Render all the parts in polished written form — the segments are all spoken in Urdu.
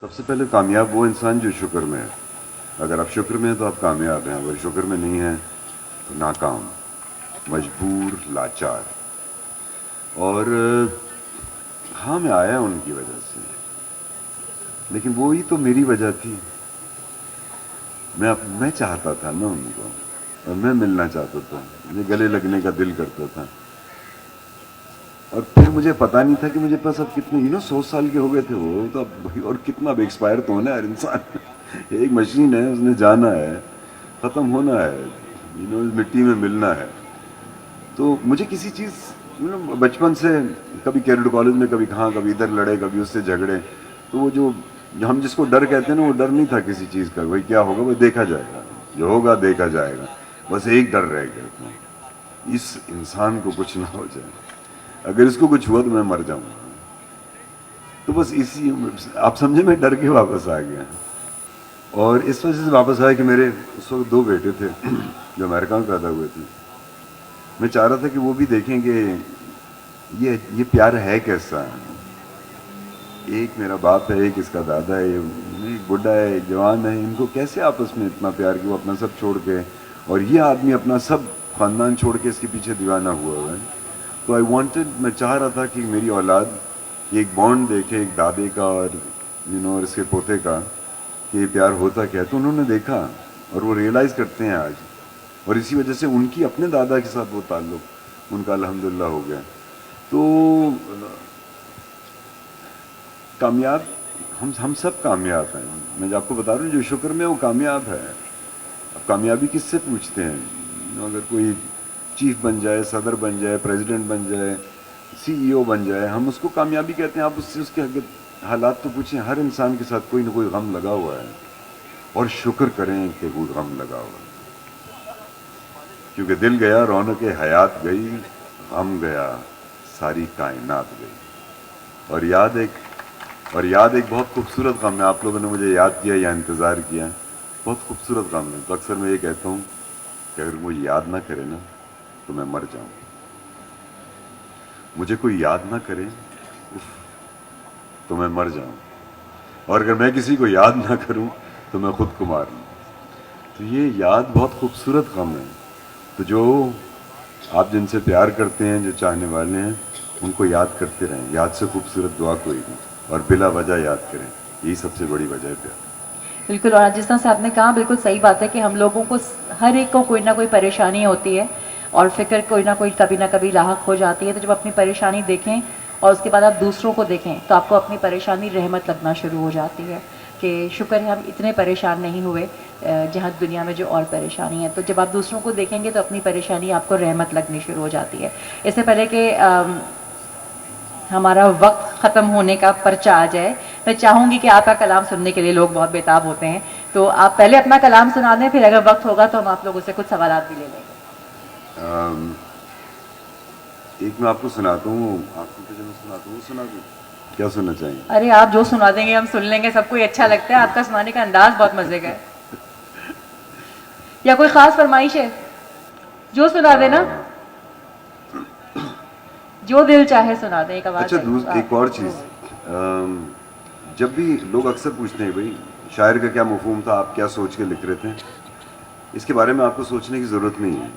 سب سے پہلے کامیاب وہ انسان جو شکر میں ہے. اگر آپ شکر میں ہیں تو آپ کامیاب ہیں. اگر شکر میں نہیں ہیں تو ناکام, مجبور, لاچار. اور ہاں میں آیا ان کی وجہ سے, لیکن وہی تو میری وجہ تھی. میں چاہتا تھا نا ان کو, اور میں ملنا چاہتا تھا, مجھے گلے لگنے کا دل کرتا تھا. اور پھر مجھے پتا نہیں تھا کہ مجھے پاس اب کتنے 100 سال کے ہو گئے تھے وہ تو اب, اور کتنا اب ایکسپائر تو ہونا ہے ہر انسان. ایک مشین ہے, اس نے جانا ہے, ختم ہونا ہے, اس مٹی میں ملنا ہے. تو مجھے کسی چیز بچپن سے کبھی کیریڈ کالج میں کبھی کہاں, کبھی ادھر لڑے, کبھی اس سے جھگڑے. تو وہ جو ہم جس کو ڈر کہتے ہیں نا, وہ ڈر نہیں تھا کسی چیز کا. وہی کیا ہوگا وہ دیکھا جائے گا, جو ہوگا دیکھا جائے گا. بس ایک ڈر رہ گیا, اس انسان کو کچھ نہ ہو جائے. اگر اس کو کچھ ہوا تو میں مر جاؤں گا. تو بس اسی آپ سمجھے, میں ڈر کے واپس آ گیا. اور اس وجہ سے واپس آیا کہ میرے اس وقت 2 بیٹے تھے جو امریکہ میں پیدا ہوئے تھے. میں چاہ رہا تھا کہ وہ بھی دیکھیں کہ یہ پیار ہے کیسا. ایک میرا باپ ہے, ایک اس کا دادا ہے, ایک بڈھا ہے, ایک جوان ہے. ان کو کیسے آپس میں اتنا پیار کہ وہ اپنا سب چھوڑ کے, اور یہ آدمی اپنا سب خاندان چھوڑ کے اس کے پیچھے دیوانہ ہوا ہے. تو میں چاہ رہا تھا کہ میری اولاد یہ ایک بانڈ دیکھے, ایک دادے کا اور اس کے پوتے کا, کہ یہ پیار ہوتا کیا ہے. تو انہوں نے دیکھا اور وہ ریئلائز کرتے ہیں آج. اور اسی وجہ سے ان کی اپنے دادا کے ساتھ وہ تعلق ان کا الحمدللہ ہو گیا. تو کامیاب ہم سب کامیاب ہیں. میں آپ کو بتا رہا ہوں, جو شکر میں وہ کامیاب ہے. اب کامیابی کس سے پوچھتے ہیں؟ اگر کوئی چیف بن جائے, صدر بن جائے, پریزیڈنٹ بن جائے, CEO بن جائے, ہم اس کو کامیابی کہتے ہیں. آپ اس سے اس کے حالات تو پوچھیں. ہر انسان کے ساتھ کوئی نہ کوئی غم لگا ہوا ہے, اور شکر کریں کہ کوئی غم لگا ہوا ہے. کیونکہ دل گیا رونق حیات گئی, غم گیا ساری کائنات گئی. اور یاد ایک بہت خوبصورت غم ہے. آپ لوگوں نے مجھے یاد کیا یا انتظار کیا, بہت خوبصورت غم ہے. تو اکثر میں یہ کہتا ہوں کہ اگر مجھے یاد نہ کرے نا تو میں مر جاؤں. مجھے کوئی یاد نہ کرے تو میں مر جاؤں, اور اگر میں کسی کو یاد نہ کروں تو میں خود کو مار لوں. تو یہ یاد بہت خوبصورت غم ہے. تو جو آپ جن سے پیار کرتے ہیں, جو چاہنے والے ہیں, ان کو یاد کرتے رہیں. یاد سے خوبصورت دعا کوئی نہیں, اور بلا وجہ یاد کریں. یہی سب سے بڑی وجہ ہے پیار. بالکل. اور جس طرح سے آپ نے کہا, بالکل صحیح بات ہے کہ ہم لوگوں کو ہر ایک کو کوئی نہ کوئی پریشانی ہوتی ہے, اور فکر کوئی نہ کوئی کبھی نہ کبھی لاحق ہو جاتی ہے. تو جب اپنی پریشانی دیکھیں اور اس کے بعد آپ دوسروں کو دیکھیں, تو آپ کو اپنی پریشانی رحمت لگنا شروع ہو جاتی ہے کہ شکر ہے ہم اتنے پریشان نہیں ہوئے جہاں دنیا میں جو اور پریشانی ہے. تو جب آپ دوسروں کو دیکھیں گے تو اپنی پریشانی آپ کو رحمت لگنی شروع ہو جاتی ہے. اس سے پہلے کہ ہمارا وقت ختم ہونے کا پرچہ آ جائے, میں چاہوں گی کہ آپ کا کلام سننے کے لیے لوگ بہت بےتاب ہوتے ہیں. تو آپ پہلے اپنا کلام سنا دیں, پھر اگر وقت ہوگا تو ہم آپ لوگوں سے کچھ سوالات بھی لے لیں گے. ایک میں آپ کو سناتا ہوں, آپ کو جو میں سناتا ہوں وہ سنا دوں, کیا سننا چاہیں؟ ارے آپ جو سنا دیں گے ہم سن لیں گے, سب کو اچھا لگتا ہے. آپ کا سنانے کا انداز بہت مزے کا ہے. یا کوئی خاص فرمائش ہے؟ جو سنا دیں نا, جو دل چاہے سنا دیں. ایک آواز اچھا, ایک اور چیز, جب بھی لوگ اکثر پوچھتے ہیں بھائی شاعر کا کیا مفہوم تھا, آپ کیا سوچ کے لکھ رہے تھے, اس کے بارے میں آپ کو سوچنے کی ضرورت نہیں ہے.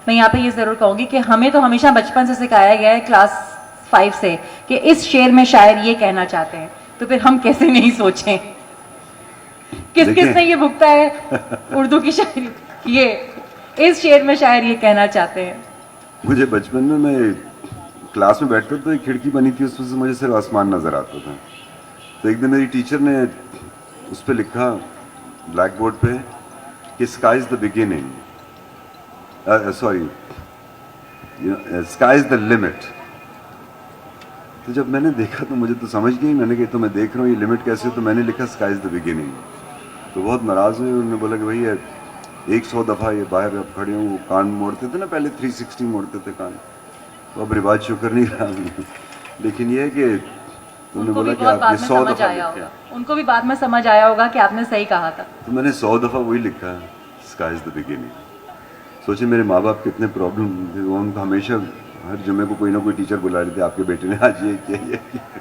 میں یہاں پہ یہ ضرور کہوں گی کہ ہمیں تو ہمیشہ بچپن سے سکھایا گیا ہے کلاس 5 سے کہ اس شعر میں شاعر یہ کہنا چاہتے ہیں, تو پھر ہم کیسے نہیں سوچیں. کس کس نے یہ بھگتا ہے اردو کی شاعری, یہ اس شعر میں شاعر یہ کہنا چاہتے ہیں. مجھے بچپن میں کلاس میں بیٹھتا تو ایک کھڑکی بنی تھی, اس میں سے مجھے صرف آسمان نظر آتا تھا. تو ایک دن میری ٹیچر نے اس پہ لکھا بلیک بورڈ پہ کہ sky is the beginning, sorry sky is the limit. تو جب میں نے دیکھا تو مجھے تو سمجھ گئی, میں نے کہا تو میں دیکھ رہا ہوں یہ لمٹ کیسے, تو میں نے لکھا اسکائی از دا بگننگ. تو بہت ناراض ہوئے, انہوں نے بولا کہ بھائی 100 دفعہ یہ باہر اب کھڑے ہوں, وہ کان موڑتے تھے نا پہلے, 360 موڑتے تھے کان, تو اب رواج شکر نہیں رہا. لیکن یہ ہے کہ انہوں نے بولا کہ آپ یہ 100 دفعہ لکھیں. ان کو بھی بعد میں سمجھ آیا ہوگا کہ آپ نے صحیح کہا تھا. تو میں نے 100 دفعہ وہی لکھا, اسکائی از دا بگننگ. سوچے میرے ماں باپ کتنے پرابلم تھے, ان کو ہمیشہ ہر جمعے کو کوئی نہ کوئی ٹیچر بلا رہی تھی, آپ کے بیٹے نے آج یہ کیا, یہ کیا.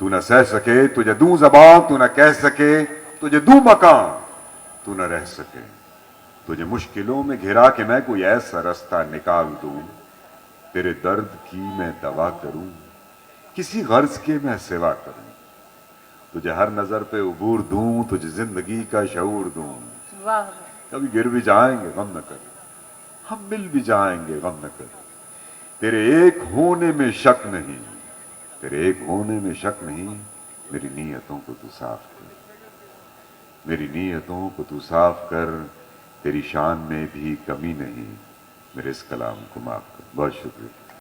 تو نہ سہ سکے تجھے دوں زبان، تو نہ کہہ سکے تجھے دوں مکان، تو نہ رہ سکے تجھے مشکلوں میں گھرا کے میں کوئی ایسا رستہ نکال دوں، تیرے درد کی میں دوا کروں، کسی غرض کے میں سوا کروں، تجھے ہر نظر پہ عبور دوں، تجھے زندگی کا شعور دوں۔ واہ کبھی گر بھی جائیں گے غم نہ کر، ہم مل بھی جائیں گے غم نہ کر، تیرے ایک ہونے میں شک نہیں، تیرے ایک ہونے میں شک نہیں، میری نیتوں کو تو صاف کر، میری نیتوں کو تو صاف کر، تیری شان میں بھی کمی نہیں، میرے اس کلام کو معاف کر۔ بہت شکریہ۔